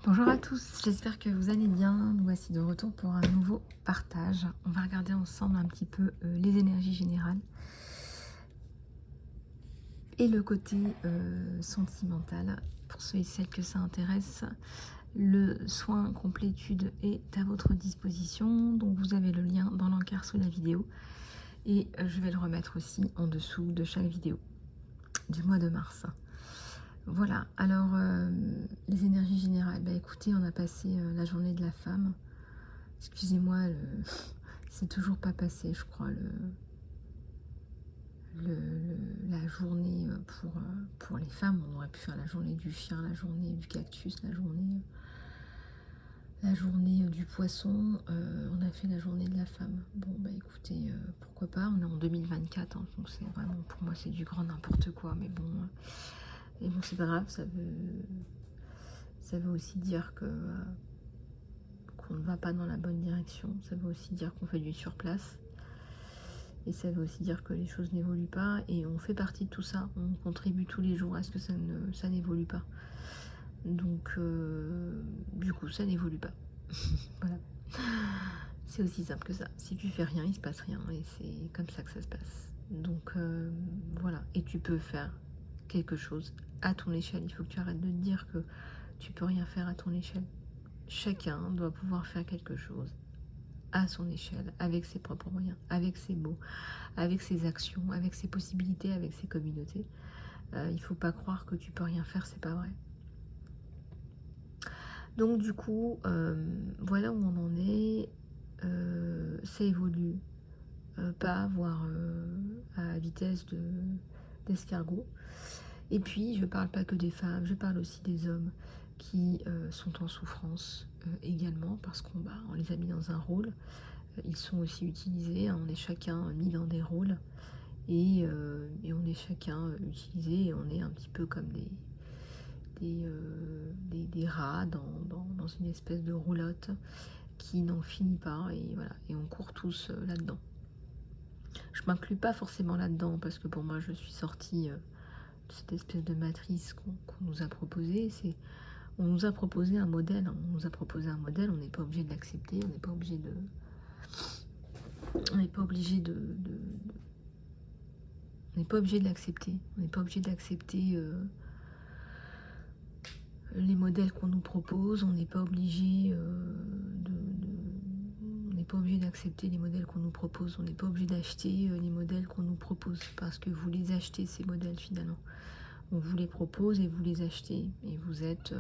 Bonjour à tous, j'espère que vous allez bien. Nous voici de retour pour un nouveau partage. On va regarder ensemble un petit peu les énergies générales et le côté sentimental. Pour ceux et celles que ça intéresse, le soin complétude est à votre disposition. Donc vous avez le lien dans l'encart sous la vidéo. Et je vais le remettre aussi en dessous de chaque vidéo du mois de mars. Voilà, alors les énergies générales. Bah écoutez, on a passé la journée de la femme. Excusez-moi, c'est toujours pas passé, je crois, la journée pour les femmes. On aurait pu faire la journée du chien, la journée du cactus, la journée du poisson. On a fait la journée de la femme. Bon, bah écoutez, pourquoi pas. On est en 2024, hein, donc c'est vraiment, pour moi, c'est du grand n'importe quoi. Mais bon, c'est pas grave, ça veut aussi dire que qu'on ne va pas dans la bonne direction. Ça veut aussi dire qu'on fait du surplace. Et ça veut aussi dire que les choses n'évoluent pas. Et on fait partie de tout ça. On contribue tous les jours à ce que ça n'évolue pas. Donc, du coup, ça n'évolue pas. Voilà. C'est aussi simple que ça. Si tu fais rien, il se passe rien. Et c'est comme ça que ça se passe. Donc, voilà. Et tu peux faire quelque chose à ton échelle. Il faut que tu arrêtes de te dire que tu peux rien faire à ton échelle. Chacun doit pouvoir faire quelque chose à son échelle, avec ses propres moyens, avec ses mots, avec ses actions, avec ses possibilités, avec ses communautés. Il ne faut pas croire que tu peux rien faire, c'est pas vrai. Donc du coup, voilà où on en est. Ça évolue pas, voire à vitesse d'escargot. Et puis, je parle pas que des femmes, je parle aussi des hommes qui sont en souffrance également, parce qu'on on les a mis dans un rôle. Ils sont aussi utilisés, hein, on est chacun mis dans des rôles, et on est chacun utilisé, et on est un petit peu comme des rats dans une espèce de roulotte qui n'en finit pas, et voilà, et on court tous là-dedans. Je m'inclus pas forcément là-dedans, parce que pour moi je suis sortie de cette espèce de matrice qu'on nous a proposée. On nous a proposé un modèle, hein. On nous a proposé un modèle, on n'est pas obligé de l'accepter, on n'est pas obligé de... On n'est pas obligé on n'est pas obligé de l'accepter. On n'est pas obligé d'accepter les modèles qu'on nous propose. On n'est pas obligé on n'est pas obligé d'accepter les modèles qu'on nous propose. On n'est pas obligé d'acheter les modèles qu'on nous propose, parce que vous les achetez, ces modèles, finalement. On vous les propose et vous les achetez. Et vous êtes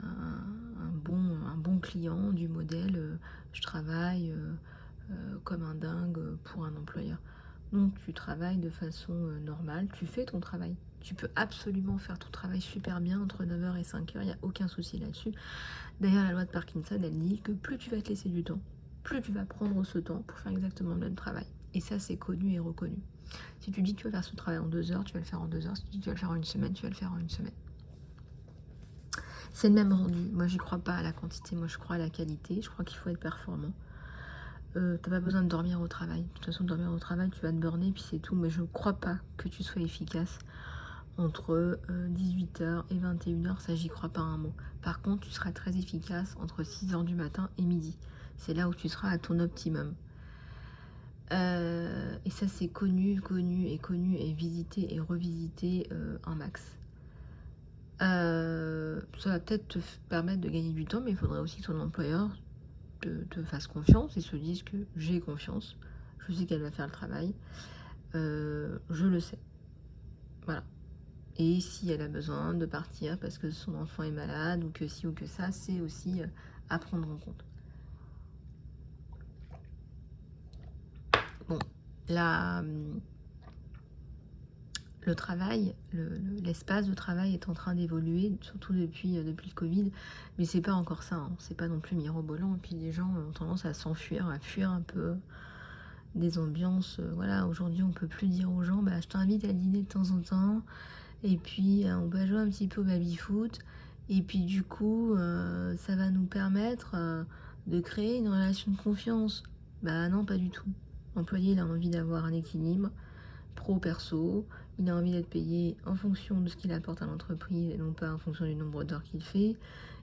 un bon client du modèle je travaille comme un dingue pour un employeur. Donc tu travailles de façon normale, tu fais ton travail. Tu peux absolument faire ton travail super bien entre 9 h et 5 h, il n'y a aucun souci là-dessus. D'ailleurs, la loi de Parkinson, elle dit que plus tu vas te laisser du temps, plus tu vas prendre ce temps pour faire exactement le même travail. Et ça, c'est connu et reconnu. Si tu dis que tu vas faire ce travail en 2 heures, tu vas le faire en 2 heures. Si tu dis que tu vas le faire en une semaine, tu vas le faire en une semaine. C'est le même rendu. Moi, j'y crois pas à la quantité, moi je crois à la qualité. Je crois qu'il faut être performant. T'as pas besoin de dormir au travail. De toute façon, dormir au travail, tu vas te burner, puis c'est tout. Mais je ne crois pas que tu sois efficace entre 18 h et 21 h. Ça, j'y crois pas un mot. Par contre, tu seras très efficace entre 6 h du matin et midi. C'est là où tu seras à ton optimum. Et ça, c'est connu et visité et revisité un max. Ça va peut-être te permettre de gagner du temps, mais il faudrait aussi que ton employeur te fasse confiance et se dise que j'ai confiance, je sais qu'elle va faire le travail, je le sais. Voilà. Et si elle a besoin de partir parce que son enfant est malade, ou que ci ou que ça, c'est aussi à prendre en compte. Bon, le travail, l'espace de travail est en train d'évoluer, surtout depuis le Covid, mais c'est pas encore ça, hein. C'est pas non plus mirobolant, et puis les gens ont tendance à s'enfuir, à fuir un peu des ambiances. Voilà, aujourd'hui on peut plus dire aux gens, je t'invite à dîner de temps en temps, et puis on va jouer un petit peu au baby-foot, et puis du coup ça va nous permettre de créer une relation de confiance. Non, pas du tout. L'employé, il a envie d'avoir un équilibre pro-perso, il a envie d'être payé en fonction de ce qu'il apporte à l'entreprise et non pas en fonction du nombre d'heures qu'il fait.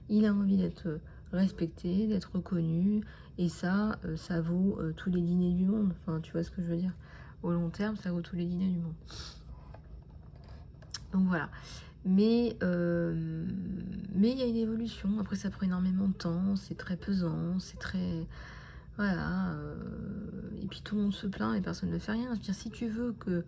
Il a envie d'être respecté, d'être reconnu, et ça, ça vaut tous les dîners du monde. Enfin, tu vois ce que je veux dire? Au long terme, ça vaut tous les dîners du monde. Donc voilà. Mais il y a une évolution. Après, ça prend énormément de temps, c'est très pesant, c'est très... Voilà. Et puis tout le monde se plaint et personne ne fait rien. Je veux dire, si tu veux que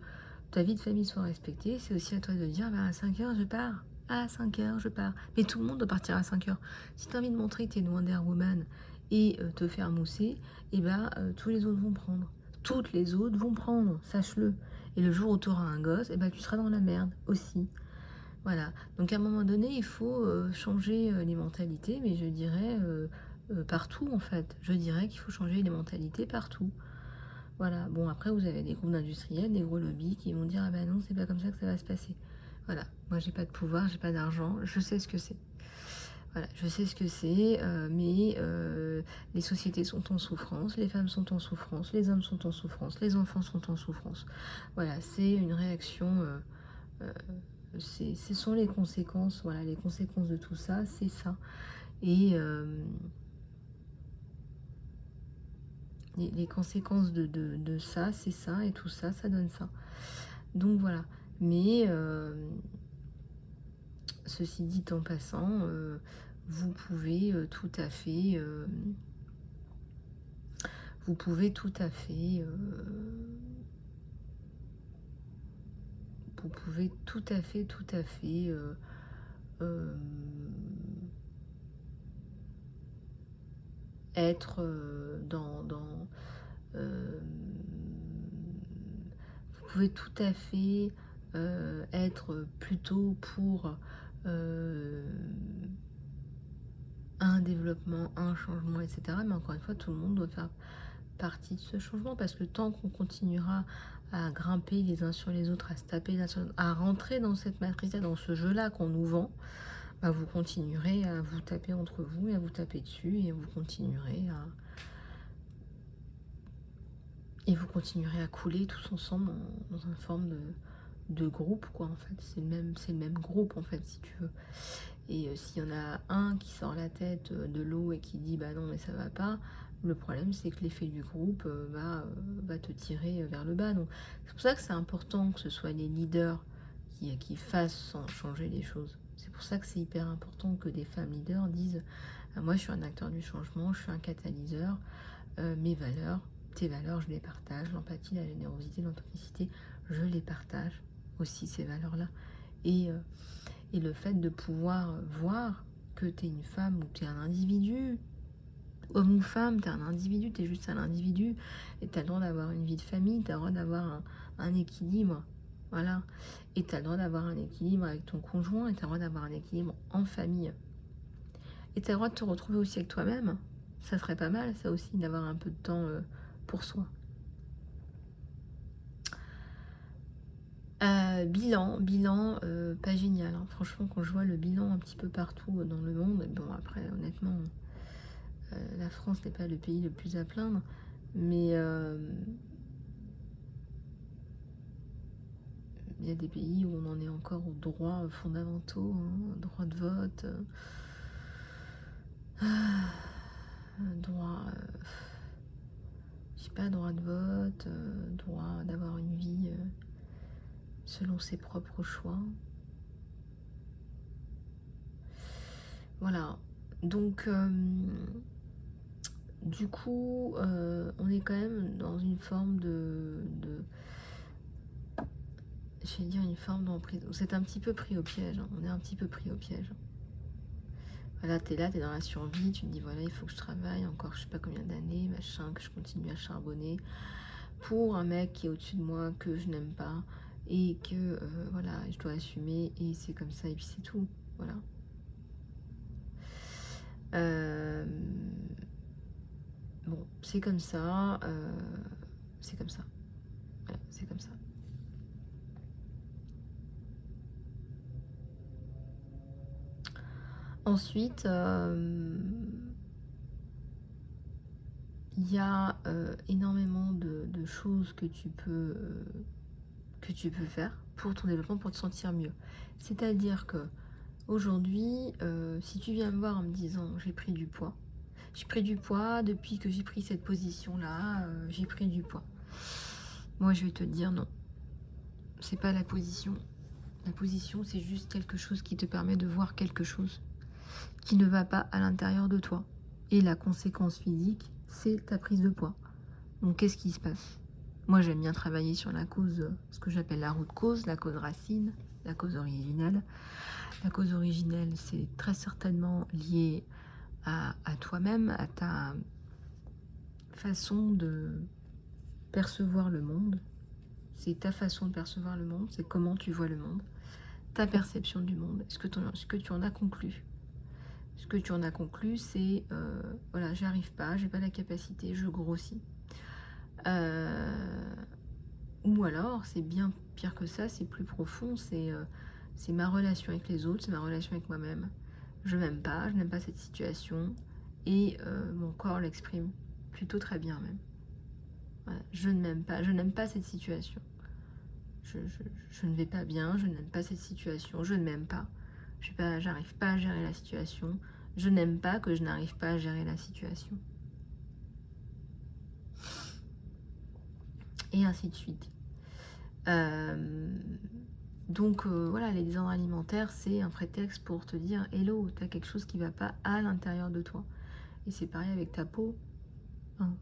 ta vie de famille soit respectée, c'est aussi à toi de dire, bah, à 5 heures, je pars. À 5 heures, je pars. Mais tout le monde doit partir à 5 heures. Si tu as envie de montrer que tu es une Wonder Woman et te faire mousser, et bah, tous les autres vont prendre. Toutes les autres vont prendre, sache-le. Et le jour où tu auras un gosse, et bah, tu seras dans la merde aussi. Voilà. Donc à un moment donné, il faut changer les mentalités, mais je dirais partout en fait. Je dirais qu'il faut changer les mentalités partout. Voilà. Bon, après, vous avez des groupes d'industriels, des gros lobbies qui vont dire, ah ben non, c'est pas comme ça que ça va se passer. Voilà. Moi, j'ai pas de pouvoir, j'ai pas d'argent, je sais ce que c'est. Voilà, je sais ce que c'est, mais les sociétés sont en souffrance, les femmes sont en souffrance, les hommes sont en souffrance, les enfants sont en souffrance. Voilà, c'est une réaction, ce sont les conséquences, voilà, les conséquences de tout ça, c'est ça. Et les conséquences de ça, c'est ça, et tout ça, ça donne ça. Donc voilà. Mais ceci dit en passant, vous pouvez tout à fait, vous pouvez tout à fait, vous pouvez tout à fait, être vous pouvez tout à fait être plutôt pour un développement, un changement, etc. Mais encore une fois, tout le monde doit faire partie de ce changement, parce que tant qu'on continuera à grimper les uns sur les autres, à se taper les uns sur les autres, à rentrer dans cette matrice-là, dans ce jeu-là qu'on nous vend, bah vous continuerez à vous taper entre vous et à vous taper dessus, et vous continuerez à couler tous ensemble dans une forme de groupe, quoi, en fait. C'est le même groupe, en fait, si tu veux. Et s'il y en a un qui sort la tête de l'eau et qui dit bah non mais ça va pas, le problème c'est que l'effet du groupe va te tirer vers le bas. Donc c'est pour ça que c'est important que ce soit les leaders qui fassent changer les choses. C'est pour ça que c'est hyper important que des femmes leaders disent moi je suis un acteur du changement, je suis un catalyseur, mes valeurs, tes valeurs je les partage, l'empathie, la générosité, l'authenticité, je les partage aussi, ces valeurs là. Et le fait de pouvoir voir que tu es une femme ou tu es un individu, homme ou femme, tu es un individu, tu es juste un individu, et tu as le droit d'avoir une vie de famille, tu as le droit d'avoir un équilibre, voilà. Et tu as le droit d'avoir un équilibre avec ton conjoint, et tu as le droit d'avoir un équilibre en famille. Et tu as le droit de te retrouver aussi avec toi-même. Ça serait pas mal, ça aussi, d'avoir un peu de temps pour soi. Bilan, pas génial, hein. Franchement, quand je vois le bilan un petit peu partout dans le monde, bon après honnêtement, la France n'est pas le pays le plus à plaindre, mais il y a des pays où on en est encore aux droits fondamentaux, hein, droit de vote, droit, je sais pas, droit de vote, droit d'avoir une vie selon ses propres choix. Voilà, donc du coup, on est quand même dans une forme je vais dire une forme d'emprise. C'est un petit peu pris au piège, hein. On est un petit peu pris au piège. Voilà, t'es là, t'es dans la survie, tu te dis voilà, il faut que je travaille encore je sais pas combien d'années, machin, que je continue à charbonner pour un mec qui est au-dessus de moi, que je n'aime pas, et que voilà, je dois assumer, et c'est comme ça, et puis c'est tout, voilà. Bon, c'est comme ça, c'est comme ça, voilà, c'est comme ça. Ensuite, il y a énormément de choses que tu peux que tu peux faire pour ton développement, pour te sentir mieux. C'est-à-dire que aujourd'hui, si tu viens me voir en me disant j'ai pris du poids, depuis que j'ai pris cette position-là, j'ai pris du poids. Moi, je vais te dire non. C'est pas la position. La position, c'est juste quelque chose qui te permet de voir quelque chose qui ne va pas à l'intérieur de toi. Et la conséquence physique, c'est ta prise de poids. Donc, qu'est-ce qui se passe? Moi, j'aime bien travailler sur la cause, ce que j'appelle la root cause, la cause racine, la cause originelle. La cause originelle, c'est très certainement lié à toi-même, à ta façon de percevoir le monde. C'est ta façon de percevoir le monde, c'est comment tu vois le monde, ta perception du monde, ce que tu en as conclu. Ce que tu en as conclu, c'est voilà, j'arrive pas, j'ai pas la capacité, je grossis. Ou alors, c'est bien pire que ça, c'est plus profond, c'est ma relation avec les autres, c'est ma relation avec moi-même. Je m'aime pas, je n'aime pas cette situation, et mon corps l'exprime plutôt très bien même. Voilà, je ne m'aime pas, je n'aime pas cette situation. Je ne vais pas bien, je n'aime pas cette situation, je ne m'aime pas. J'arrive pas à gérer la situation, je n'aime pas que je n'arrive pas à gérer la situation. Et ainsi de suite. Donc voilà, les désordres alimentaires, c'est un prétexte pour te dire hello, tu as quelque chose qui ne va pas à l'intérieur de toi. Et c'est pareil avec ta peau. Hein.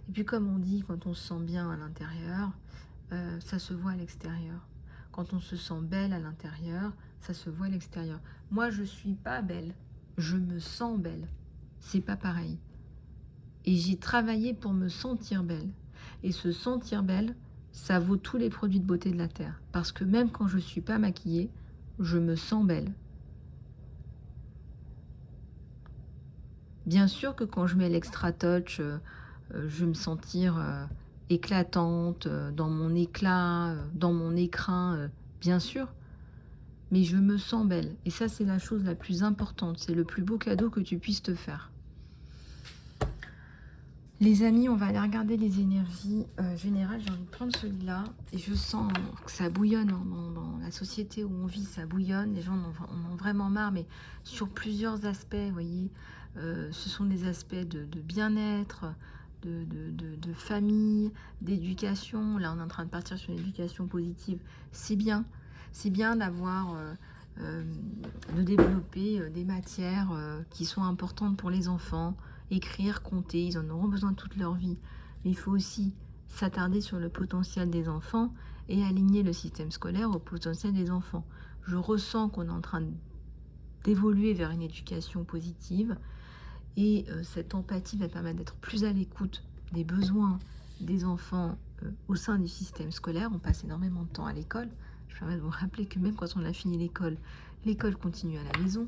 Et puis comme on dit, quand on se sent bien à l'intérieur, ça se voit à l'extérieur. Quand on se sent belle à l'intérieur, ça se voit à l'extérieur. Moi, je suis pas belle, je me sens belle. C'est pas pareil. Et j'ai travaillé pour me sentir belle. Et se sentir belle, ça vaut tous les produits de beauté de la Terre. Parce que même quand je ne suis pas maquillée, je me sens belle. Bien sûr que quand je mets l'extra touch, je vais me sentir éclatante, dans mon éclat, dans mon écrin, bien sûr. Mais je me sens belle. Et ça, c'est la chose la plus importante. C'est le plus beau cadeau que tu puisses te faire. Les amis, on va aller regarder les énergies générales. J'ai envie de prendre celui-là. Et je sens que ça bouillonne dans la société où on vit. Ça bouillonne. Les gens en ont vraiment marre. Mais sur plusieurs aspects, vous voyez. Ce sont des aspects de bien-être, de famille, d'éducation. Là, on est en train de partir sur l'éducation positive. C'est bien. C'est bien d'avoir... de développer des matières qui sont importantes pour les enfants. Écrire, compter, ils en auront besoin toute leur vie. Mais il faut aussi s'attarder sur le potentiel des enfants et aligner le système scolaire au potentiel des enfants. Je ressens qu'on est en train d'évoluer vers une éducation positive et cette empathie va permettre d'être plus à l'écoute des besoins des enfants au sein du système scolaire. On passe énormément de temps à l'école. Je permets de vous rappeler que même quand on a fini l'école, l'école continue à la maison.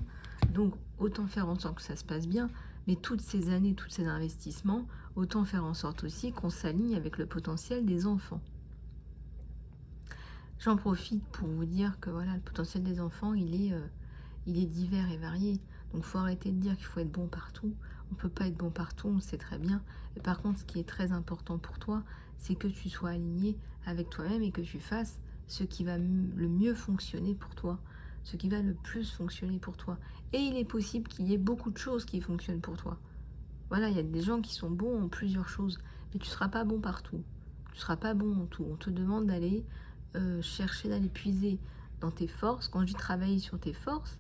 Donc autant faire en sorte que ça se passe bien. Mais toutes ces années, tous ces investissements, autant faire en sorte aussi qu'on s'aligne avec le potentiel des enfants. J'en profite pour vous dire que voilà, le potentiel des enfants, il est divers et varié. Donc il faut arrêter de dire qu'il faut être bon partout. On ne peut pas être bon partout, on le sait très bien. Et par contre, ce qui est très important pour toi, c'est que tu sois aligné avec toi-même et que tu fasses ce qui va le mieux fonctionner pour toi. Ce qui va le plus fonctionner pour toi. Et il est possible qu'il y ait beaucoup de choses qui fonctionnent pour toi. Voilà, il y a des gens qui sont bons en plusieurs choses, mais tu ne seras pas bon partout. Tu ne seras pas bon en tout. On te demande d'aller chercher, d'aller puiser dans tes forces. Quand je dis travailler sur tes forces,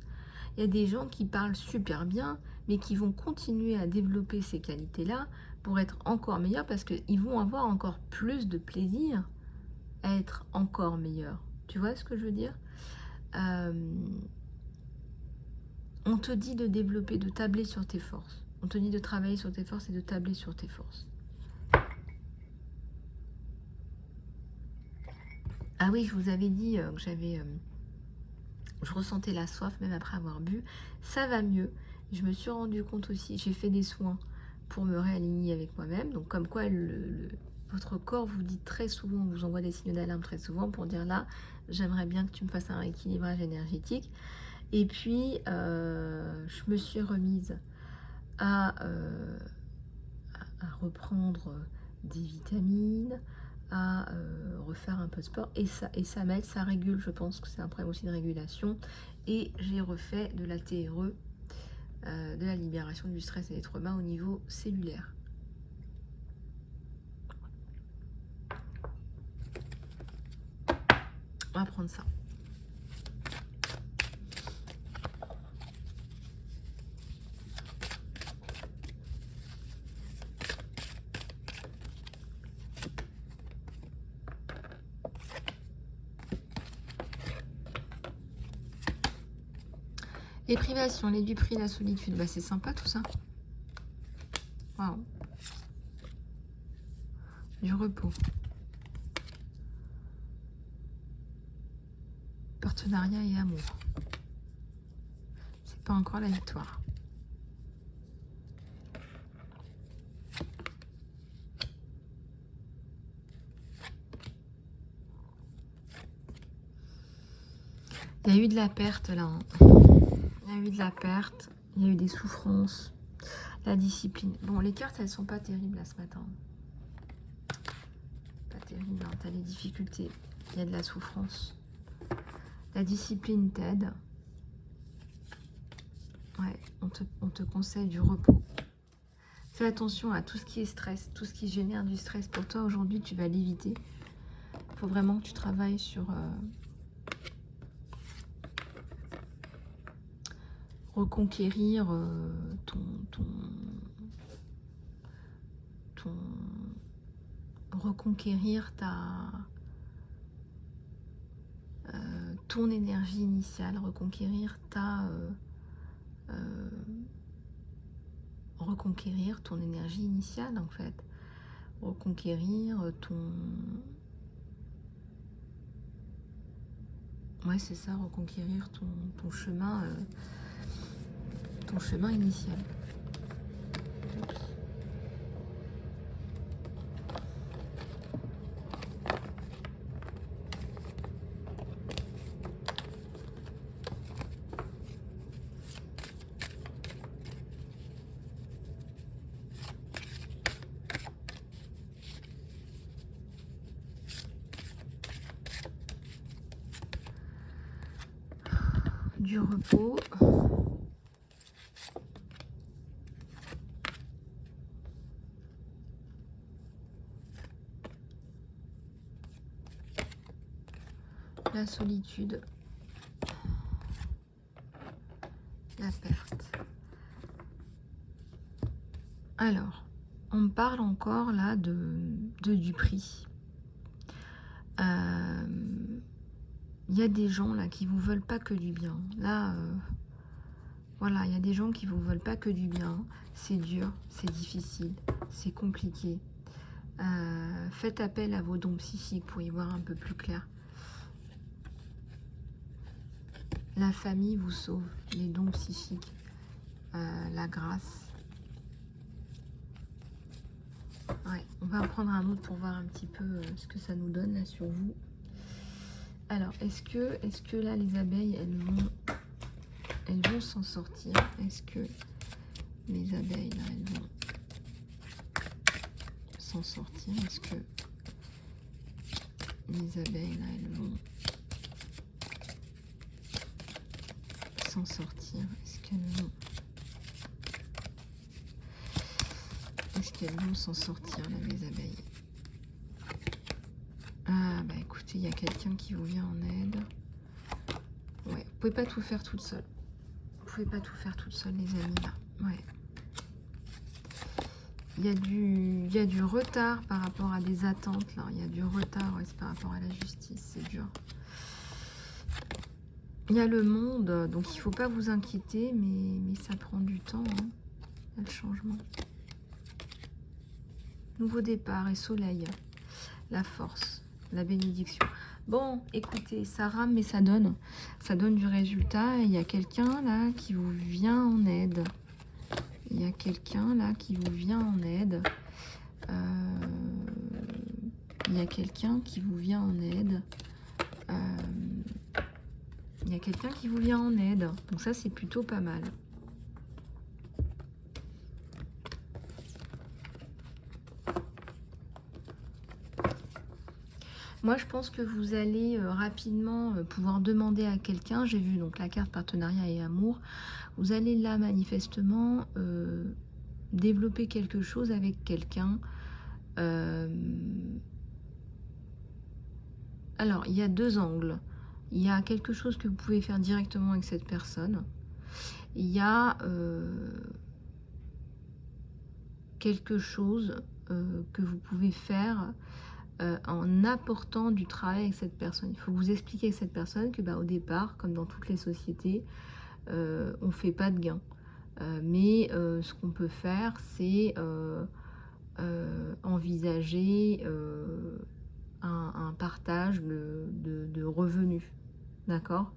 il y a des gens qui parlent super bien, mais qui vont continuer à développer ces qualités-là pour être encore meilleurs, parce qu'ils vont avoir encore plus de plaisir à être encore meilleurs. Tu vois ce que je veux dire ? On te dit de développer, de tabler sur tes forces. On te dit de travailler sur tes forces et de tabler sur tes forces. Ah oui, je vous avais dit que je ressentais la soif même après avoir bu. Ça va mieux. Je me suis rendu compte aussi, j'ai fait des soins pour me réaligner avec moi-même. Donc comme quoi votre corps vous dit très souvent, vous envoie des signaux d'alarme très souvent pour dire là, j'aimerais bien que tu me fasses un rééquilibrage énergétique. Et puis, je me suis remise à reprendre des vitamines, à refaire un peu de sport. Et ça m'aide, ça régule. Je pense que c'est un problème aussi de régulation. Et j'ai refait de la TRE, de la libération du stress et des traumas au niveau cellulaire. On va prendre ça. Les privations, les duperies, la solitude, bah c'est sympa tout ça. Waouh. Du repos. Partenariat et amour. C'est pas encore la victoire. Il y a eu de la perte là. Hein. Il y a eu de la perte. Il y a eu des souffrances. La discipline. Bon, les cartes, elles sont pas terribles là ce matin. Pas terrible. Hein. Tu as les difficultés. Il y a de la souffrance. La discipline t'aide. Ouais, on te conseille du repos. Fais attention à tout ce qui est stress, tout ce qui génère du stress. Pour toi, aujourd'hui, tu vas l'éviter. Il faut vraiment que tu travailles sur reconquérir reconquérir ton énergie initiale, reconquérir reconquérir ton énergie initiale en fait, reconquérir ouais c'est ça, reconquérir ton chemin initial. Du repos. La solitude. La perte. Alors, on me parle encore là du prix. Il y a des gens là qui vous veulent pas que du bien. Là, voilà, il y a des gens qui vous veulent pas que du bien. C'est dur, c'est difficile, c'est compliqué. Faites appel à vos dons psychiques pour y voir un peu plus clair. La famille vous sauve, les dons psychiques, la grâce. Ouais, on va en prendre un autre pour voir un petit peu ce que ça nous donne là sur vous. Alors, est-ce que là les abeilles elles vont s'en sortir? Est-ce que les abeilles là elles vont s'en sortir? Est-ce que les abeilles là elles vont s'en sortir? Est-ce qu'elles vont s'en sortir là les abeilles? Ah bah écoutez, il y a quelqu'un qui vous vient en aide. Ouais, vous pouvez pas tout faire toute seule. Vous pouvez pas tout faire toute seule les amis là. Ouais. Il y a du retard par rapport à des attentes là. Il y a du retard ouais, par rapport à la justice, c'est dur. Il y a le monde, donc il faut pas vous inquiéter, mais ça prend du temps. Hein. Il y a le changement. Nouveau départ et soleil. La force, la bénédiction. Bon, écoutez, ça rame, mais ça donne du résultat. Il y a quelqu'un là qui vous vient en aide. Il y a quelqu'un là qui vous vient en aide. Il y a quelqu'un qui vous vient en aide. Il y a quelqu'un qui vous vient en aide. Donc ça, c'est plutôt pas mal. Moi, je pense que vous allez rapidement pouvoir demander à quelqu'un, j'ai vu donc la carte partenariat et amour, vous allez là manifestement développer quelque chose avec quelqu'un. Alors, il y a deux angles. Il y a quelque chose que vous pouvez faire directement avec cette personne. Il y a quelque chose que vous pouvez faire en apportant du travail avec cette personne. Il faut vous expliquer à cette personne que au départ, comme dans toutes les sociétés, on ne fait pas de gain. Mais ce qu'on peut faire, c'est envisager un partage de revenus. D'accord?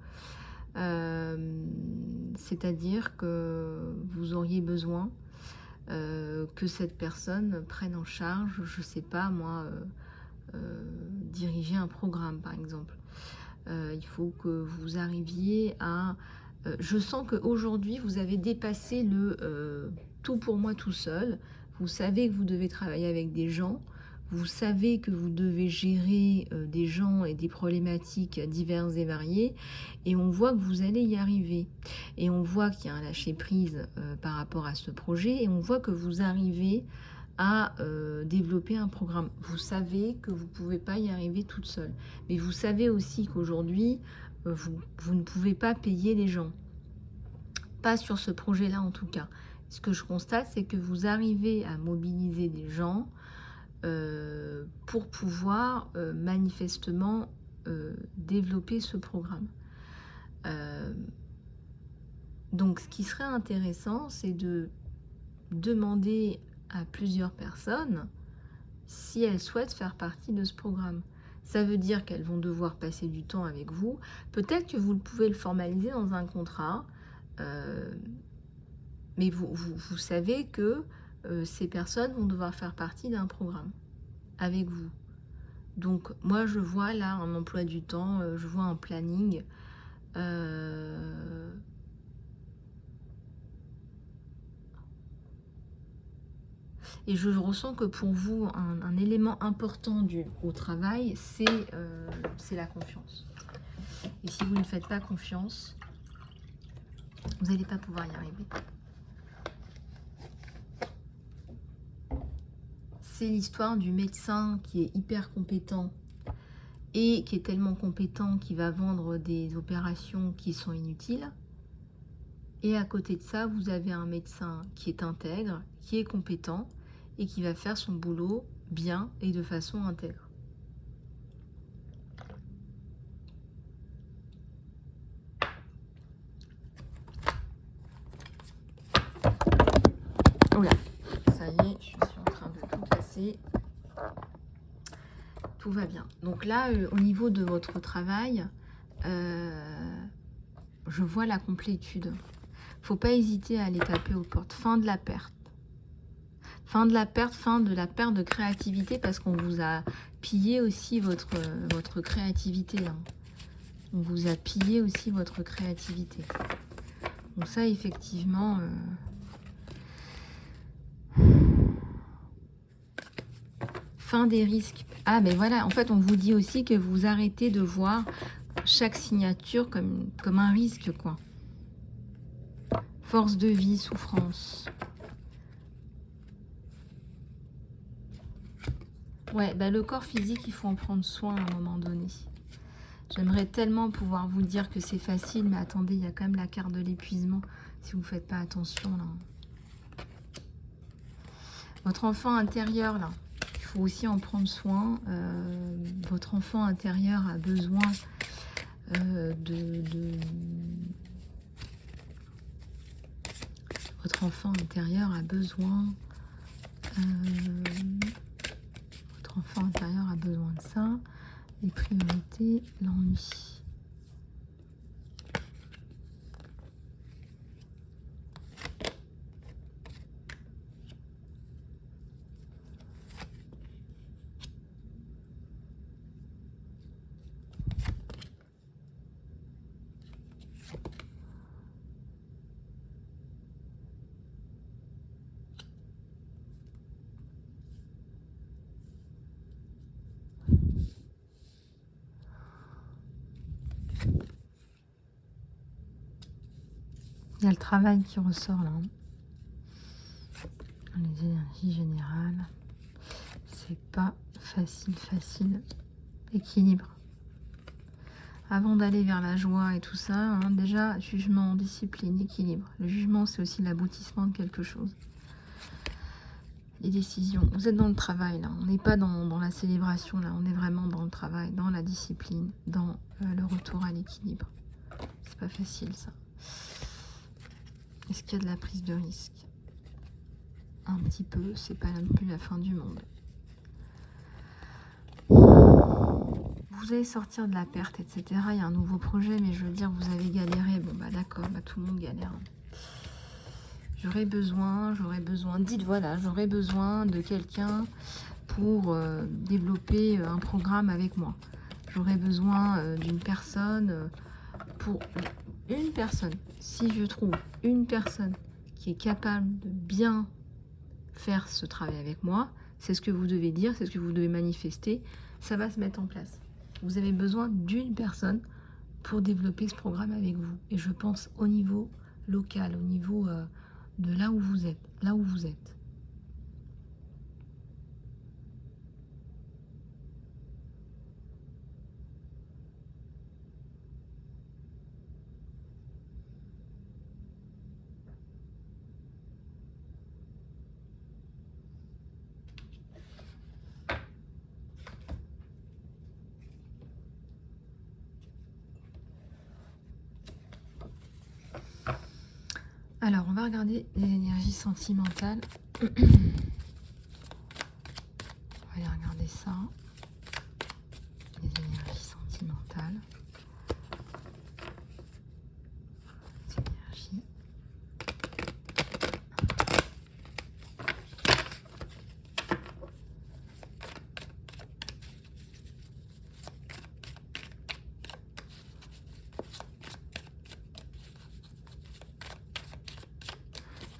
C'est-à-dire que vous auriez besoin que cette personne prenne en charge, je sais pas moi, diriger un programme par exemple. Il faut que vous arriviez à... je sens qu'aujourd'hui vous avez dépassé le tout pour moi tout seul. Vous savez que vous devez travailler avec des gens. Vous savez que vous devez gérer des gens et des problématiques diverses et variées. Et on voit que vous allez y arriver. Et on voit qu'il y a un lâcher-prise par rapport à ce projet. Et on voit que vous arrivez à développer un programme. Vous savez que vous ne pouvez pas y arriver toute seule. Mais vous savez aussi qu'aujourd'hui, vous ne pouvez pas payer les gens. Pas sur ce projet-là en tout cas. Ce que je constate, c'est que vous arrivez à mobiliser des gens pour pouvoir manifestement développer ce programme. Donc ce qui serait intéressant, c'est de demander à plusieurs personnes si elles souhaitent faire partie de ce programme. Ça veut dire qu'elles vont devoir passer du temps avec vous. Peut-être que vous pouvez le formaliser dans un contrat, mais vous savez que ces personnes vont devoir faire partie d'un programme avec vous. Donc moi je vois là un emploi du temps, je vois un planning. Et je ressens que pour vous, un élément important au travail, c'est la confiance. Et si vous ne faites pas confiance, vous n'allez pas pouvoir y arriver. C'est l'histoire du médecin qui est hyper compétent et qui est tellement compétent qu'il va vendre des opérations qui sont inutiles. Et à côté de ça, vous avez un médecin qui est intègre, qui est compétent et qui va faire son boulot bien et de façon intègre. Oula, ça y est, je suis en train de tout casser. Tout va bien. Donc là, au niveau de votre travail, je vois la complétude. Faut pas hésiter à aller taper aux portes. Fin de la perte. Fin de la perte, fin de la perte de créativité parce qu'on vous a pillé aussi votre créativité. Hein. On vous a pillé aussi votre créativité. Donc ça, effectivement... Fin des risques. Ah, ben voilà, en fait, on vous dit aussi que vous arrêtez de voir chaque signature comme un risque, quoi. Force de vie, souffrance. Ouais, bah le corps physique, il faut en prendre soin à un moment donné. J'aimerais tellement pouvoir vous dire que c'est facile, mais attendez, il y a quand même la carte de l'épuisement, si vous ne faites pas attention, là. Votre enfant intérieur, là, il faut aussi en prendre soin. Votre enfant intérieur a besoin Votre enfant intérieur a besoin... votre enfant intérieur a besoin de ça. Les priorités, l'ennui. Il y a le travail qui ressort là. Les énergies générales. C'est pas facile. Équilibre. Avant d'aller vers la joie et tout ça, hein, déjà, jugement, discipline, équilibre. Le jugement, c'est aussi l'aboutissement de quelque chose. Les décisions. Vous êtes dans le travail, là. On n'est pas dans la célébration, là. On est vraiment dans le travail, dans la discipline, dans le retour à l'équilibre. C'est pas facile, ça. Est-ce qu'il y a de la prise de risque? Un petit peu. C'est pas non plus la fin du monde. Vous allez sortir de la perte, etc. Il y a un nouveau projet, mais je veux dire, vous avez galéré. Bon, bah d'accord, bah, tout le monde galère. J'aurais besoin, dites voilà, j'aurais besoin de quelqu'un pour développer un programme avec moi. J'aurais besoin d'une personne pour une personne. Si je trouve une personne qui est capable de bien faire ce travail avec moi, c'est ce que vous devez dire, c'est ce que vous devez manifester, ça va se mettre en place. Vous avez besoin d'une personne pour développer ce programme avec vous. Et je pense au niveau local, au niveau de là où vous êtes, Alors, on va regarder les énergies sentimentales. On va aller regarder ça. Les énergies sentimentales. Les énergies.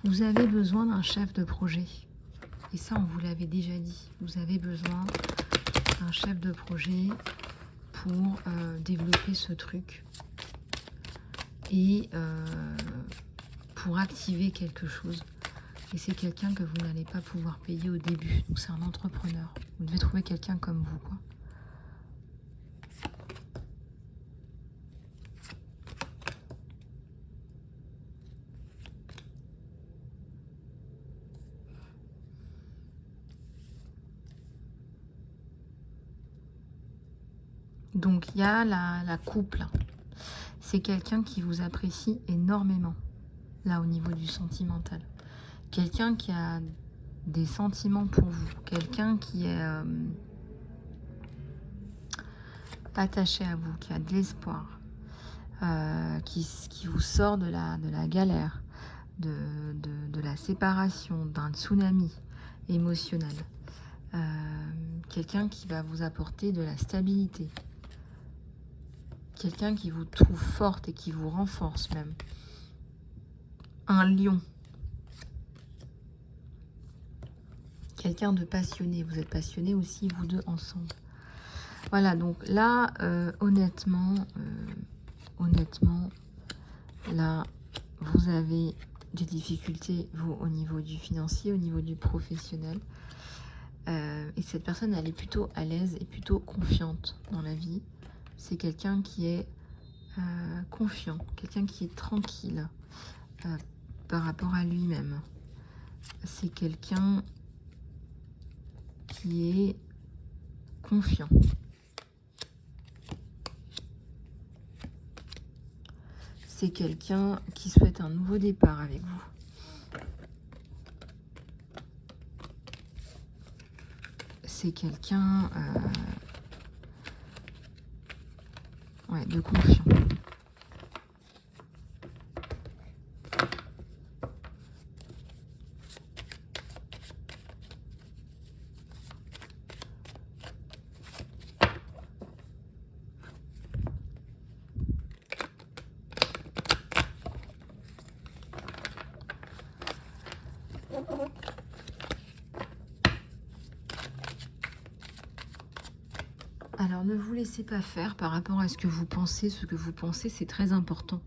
Vous avez besoin d'un chef de projet. Et ça, on vous l'avait déjà dit. Vous avez besoin d'un chef de projet pour développer ce truc. Et pour activer quelque chose. Et c'est quelqu'un que vous n'allez pas pouvoir payer au début. Donc c'est un entrepreneur. Vous devez trouver quelqu'un comme vous, quoi. Donc il y a la couple. C'est quelqu'un qui vous apprécie énormément, là au niveau du sentimental. Quelqu'un qui a des sentiments pour vous. Quelqu'un qui est attaché à vous, qui a de l'espoir. Qui vous sort de la galère, de la séparation, d'un tsunami émotionnel. Quelqu'un qui va vous apporter de la stabilité. Quelqu'un qui vous trouve forte et qui vous renforce même. Un lion. Quelqu'un de passionné. Vous êtes passionnés aussi, vous deux ensemble. Voilà, donc là, honnêtement, là, vous avez des difficultés, vous, au niveau du financier, au niveau du professionnel. Et cette personne, elle est plutôt à l'aise et plutôt confiante dans la vie. C'est quelqu'un qui est confiant, quelqu'un qui est tranquille par rapport à lui-même. C'est quelqu'un qui est confiant. C'est quelqu'un qui souhaite un nouveau départ avec vous. C'est quelqu'un ouais, de confiant. Alors, ne vous laissez pas faire par rapport à ce que vous pensez. Ce que vous pensez, c'est très important.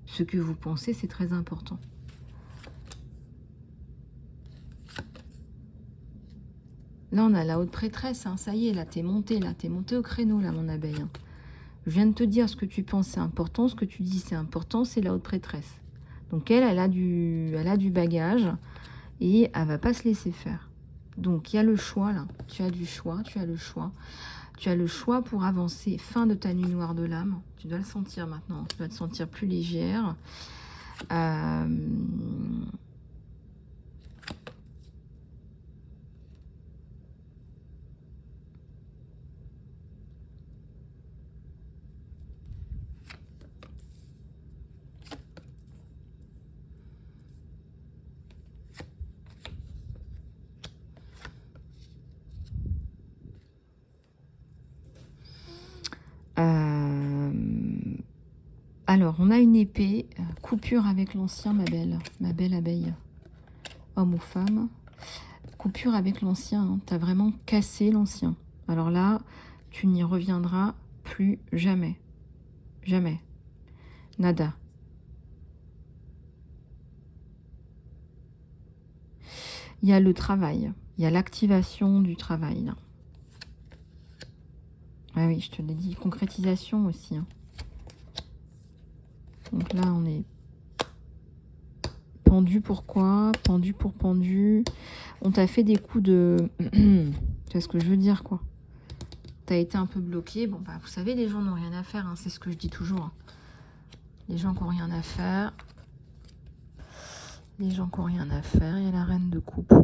Ce ce que vous pensez, c'est très important. Là, on a la haute prêtresse, hein. Ça y est, là, t'es monté au créneau, là, mon abeille. Hein. Je viens de te dire ce que tu penses, c'est important, ce que tu dis, c'est important, c'est la haute prêtresse. Donc, elle a du bagage et elle va pas se laisser faire. Donc, il y a le choix, là. Tu as du choix, tu as le choix. Tu as le choix pour avancer. Fin de ta nuit noire de l'âme. Tu dois le sentir maintenant. Tu dois te sentir plus légère. Alors, on a une épée, coupure avec l'ancien, ma belle abeille, homme ou femme. Coupure avec l'ancien, hein. Tu as vraiment cassé l'ancien. Alors là, tu n'y reviendras plus jamais. Jamais. Nada. Il y a le travail, il y a l'activation du travail, là. Ah oui, je te l'ai dit, concrétisation aussi, hein. Donc là, on est pendu, pourquoi? Pendu pour pendu. On t'a fait des coups de... Tu vois ce que je veux dire, quoi. T'as été un peu bloqué. Bon, bah, vous savez, les gens n'ont rien à faire, hein, c'est ce que je dis toujours. Hein. Les gens qui n'ont rien à faire. Les gens qui n'ont rien à faire. Il y a la reine de coupe.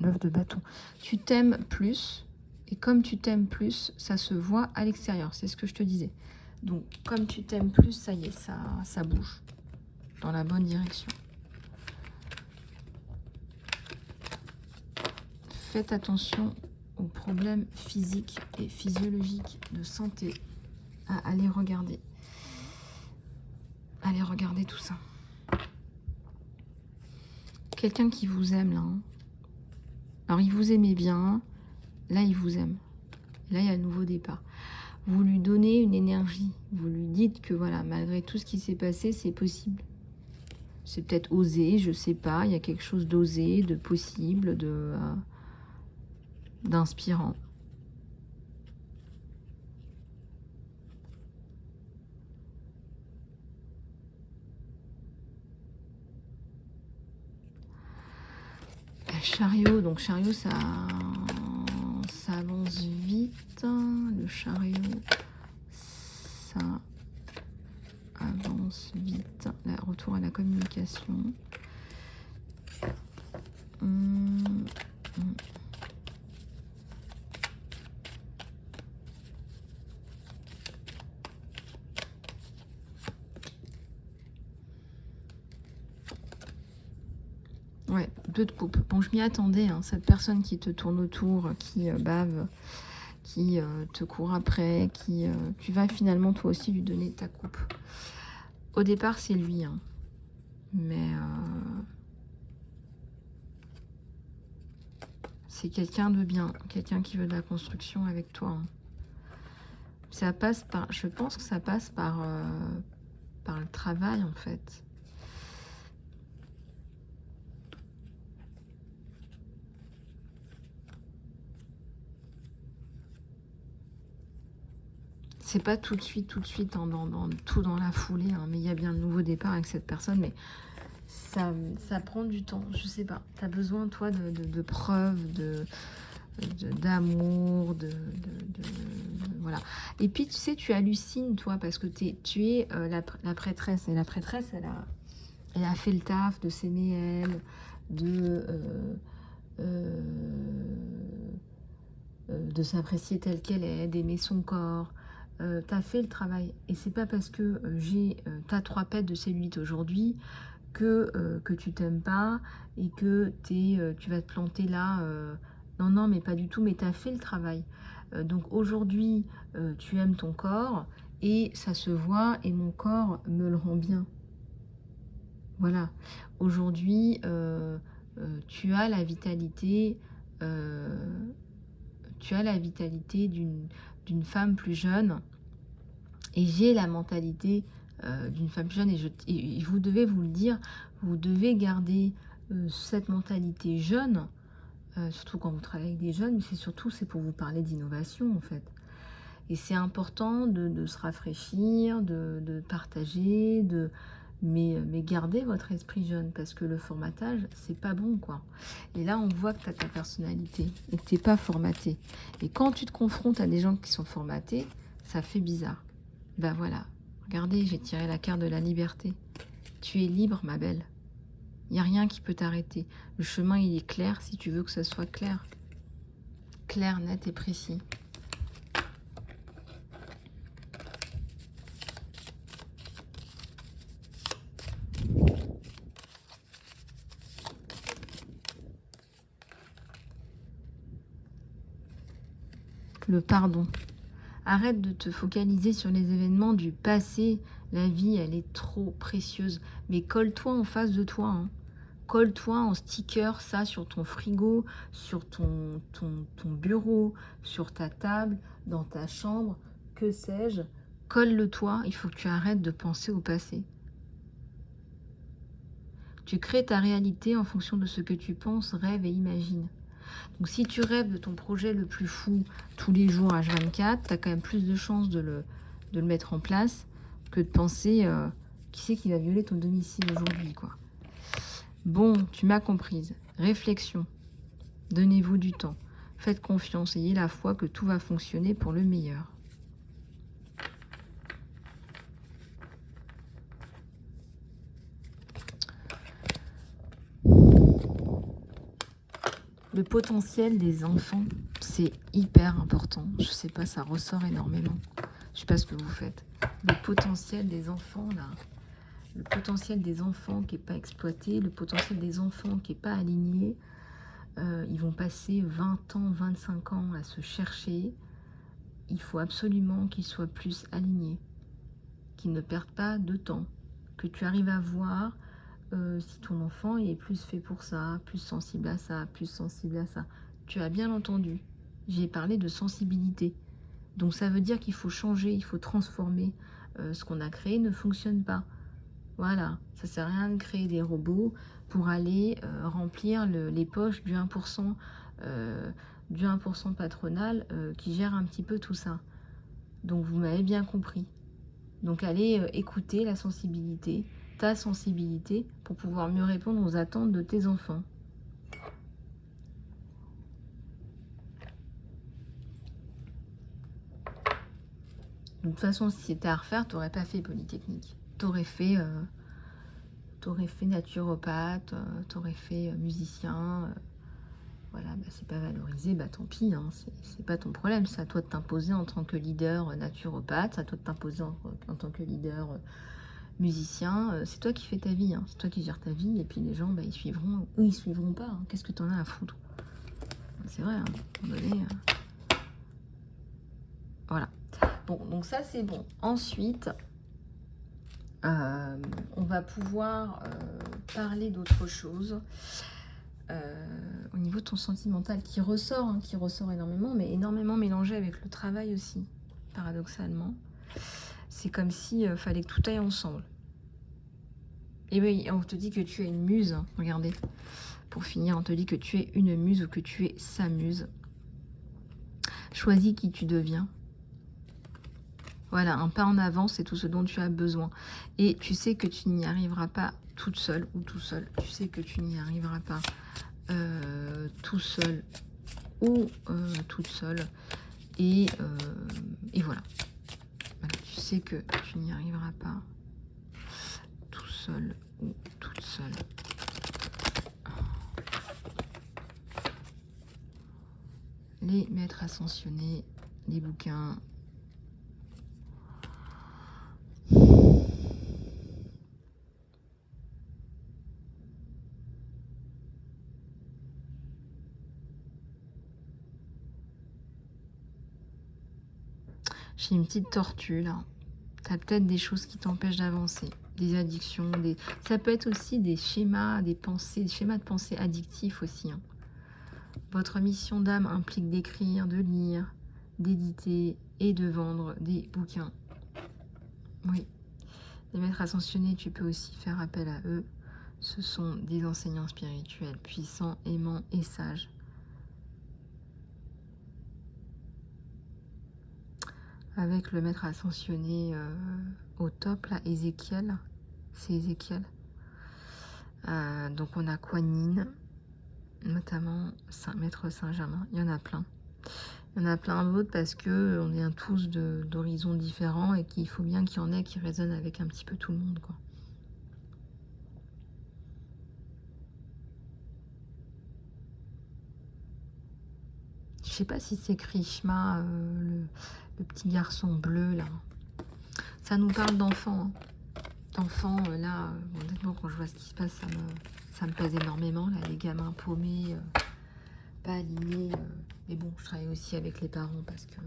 9 de bâton. Tu t'aimes plus. Et comme tu t'aimes plus, ça se voit à l'extérieur. C'est ce que je te disais. Donc, comme tu t'aimes plus, ça y est, ça bouge dans la bonne direction. Faites attention aux problèmes physiques et physiologiques de santé à aller regarder. Allez regarder tout ça. Quelqu'un qui vous aime, là. Hein. Alors, il vous aimait bien. Là, il vous aime. Là, il y a le nouveau départ. Vous lui donnez une énergie. Vous lui dites que, voilà, malgré tout ce qui s'est passé, c'est possible. C'est peut-être osé, je sais pas. Il y a quelque chose d'osé, de possible, d'inspirant. Chariot, donc chariot, ça avance vite. Le chariot, ça avance vite. Là, retour à la communication. Ouais, 2 de coupe. Bon, je m'y attendais, hein, cette personne qui te tourne autour, qui bave, qui te court après, qui tu vas finalement toi aussi lui donner ta coupe. Au départ, c'est lui, hein, mais c'est quelqu'un de bien, quelqu'un qui veut de la construction avec toi. Hein. Ça passe par, je pense que ça passe par le travail en fait. C'est pas tout de suite, dans la foulée, hein, mais il y a bien le nouveau départ avec cette personne, mais ça prend du temps, je sais pas. Tu as besoin, toi, de preuves, d'amour, voilà. Et puis, tu sais, tu hallucines, toi, parce que tu es la prêtresse, et la prêtresse, elle a fait le taf de s'aimer elle, de s'apprécier telle qu'elle est, d'aimer son corps. Tu as fait le travail. Et c'est pas parce que tu as 3 pets de cellulite aujourd'hui que tu t'aimes pas et que tu vas te planter là. Non, mais pas du tout. Mais tu as fait le travail. Donc aujourd'hui, tu aimes ton corps et ça se voit et mon corps me le rend bien. Voilà. Aujourd'hui, tu as la vitalité. D'une femme plus jeune et j'ai la mentalité d'une femme jeune, et vous devez vous le dire, vous devez garder cette mentalité jeune, surtout quand vous travaillez avec des jeunes, mais c'est pour vous parler d'innovation en fait. Et c'est important de se rafraîchir, de partager, mais gardez votre esprit jeune, parce que le formatage, c'est pas bon, quoi. Et là, on voit que tu as ta personnalité et que tu n'es pas formaté. Et quand tu te confrontes à des gens qui sont formatés, ça fait bizarre. Ben voilà, regardez, j'ai tiré la carte de la liberté. Tu es libre, ma belle. Il n'y a rien qui peut t'arrêter. Le chemin, il est clair si tu veux que ça soit clair. Clair, net et précis. Le pardon. Arrête de te focaliser sur les événements du passé. La vie, elle est trop précieuse. Mais colle-toi en face de toi. Hein. Colle-toi en sticker ça sur ton frigo, sur ton bureau, sur ta table, dans ta chambre, que sais-je. Colle-le-toi. Il faut que tu arrêtes de penser au passé. Tu crées ta réalité en fonction de ce que tu penses, rêves et imagines. Donc si tu rêves de ton projet le plus fou tous les jours H24, tu as quand même plus de chances de le mettre en place que de penser qui c'est qui va violer ton domicile aujourd'hui, quoi. Bon, tu m'as comprise. Réflexion. Donnez-vous du temps. Faites confiance. Ayez la foi que tout va fonctionner pour le meilleur. Le potentiel des enfants, c'est hyper important. Je sais pas, ça ressort énormément. Je sais pas ce que vous faites. Le potentiel des enfants, là. Le potentiel des enfants qui n'est pas exploité, le potentiel des enfants qui n'est pas aligné. Ils vont passer 20 ans, 25 ans à se chercher. Il faut absolument qu'ils soient plus alignés, qu'ils ne perdent pas de temps, que tu arrives à voir si ton enfant est plus fait pour ça, plus sensible à ça, plus sensible à ça. Tu as bien entendu, j'ai parlé de sensibilité. Donc ça veut dire qu'il faut changer, il faut transformer. Ce qu'on a créé ne fonctionne pas. Voilà, ça sert à rien de créer des robots pour aller remplir les poches du 1%, du 1% patronal qui gère un petit peu tout ça. Donc vous m'avez bien compris. Donc allez écouter la sensibilité, ta sensibilité, pour pouvoir mieux répondre aux attentes de tes enfants. De toute façon, si c'était à refaire, tu n'aurais pas fait Polytechnique. Tu aurais fait naturopathe, tu aurais fait musicien. Voilà, bah, c'est pas valorisé, bah tant pis, hein, c'est pas ton problème. C'est à toi de t'imposer en tant que leader naturopathe, c'est à toi de t'imposer en tant que leader musicien. C'est toi qui fais ta vie, hein, c'est toi qui gères ta vie, et puis les gens, bah, ils suivront ou ils suivront pas. Hein. Qu'est-ce que t'en as à foutre? C'est vrai, hein, à un moment donné, voilà. Bon, donc ça c'est bon. Ensuite, on va pouvoir parler d'autre chose. Au niveau de ton sentimental qui ressort énormément, mais énormément mélangé avec le travail aussi, paradoxalement. C'est comme si fallait que tout aille ensemble. Et oui, on te dit que tu es une muse, hein, regardez. Pour finir, on te dit que tu es une muse ou que tu es sa muse. Choisis qui tu deviens. Voilà, un pas en avant, c'est tout ce dont tu as besoin. Et tu sais que tu n'y arriveras pas toute seule ou tout seul. Tu sais que tu n'y arriveras pas tout seul ou toute seule. Et voilà. Voilà. Tu sais que tu n'y arriveras pas tout seul ou toute seule. Les maîtres ascensionnés, les bouquins. J'ai une petite tortue là. Tu as peut-être des choses qui t'empêchent d'avancer, des addictions, ça peut être aussi des schémas, des schémas de pensée addictifs aussi. Hein. Votre mission d'âme implique d'écrire, de lire, d'éditer et de vendre des bouquins. Oui. Les maîtres ascensionnés, tu peux aussi faire appel à eux. Ce sont des enseignants spirituels puissants, aimants et sages. Avec le maître ascensionné au top, là, Ézéchiel. C'est Ézéchiel. Donc on a Kuan Yin, notamment Maître Saint-Germain. Il y en a plein. Il y en a plein d'autres parce que on vient tous d'horizons différents et qu'il faut bien qu'il y en ait qui résonnent avec un petit peu tout le monde, quoi. Je sais pas si c'est Krishna, le petit garçon bleu là. Ça nous parle d'enfants. Hein. D'enfants, là, honnêtement, quand je vois ce qui se passe, ça me pèse énormément. Là, les gamins paumés, pas alignés. Mais bon, je travaille aussi avec les parents parce que.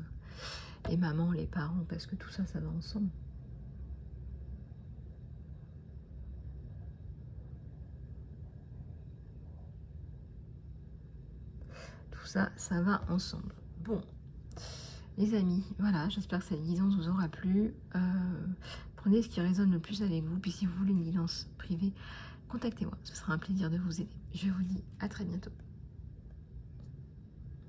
Les mamans, les parents, parce que tout ça, ça va ensemble. Tout ça, ça va ensemble. Bon. Les amis, voilà, j'espère que cette guidance vous aura plu. Prenez ce qui résonne le plus avec vous. Puis si vous voulez une guidance privée, contactez-moi. Ce sera un plaisir de vous aider. Je vous dis à très bientôt.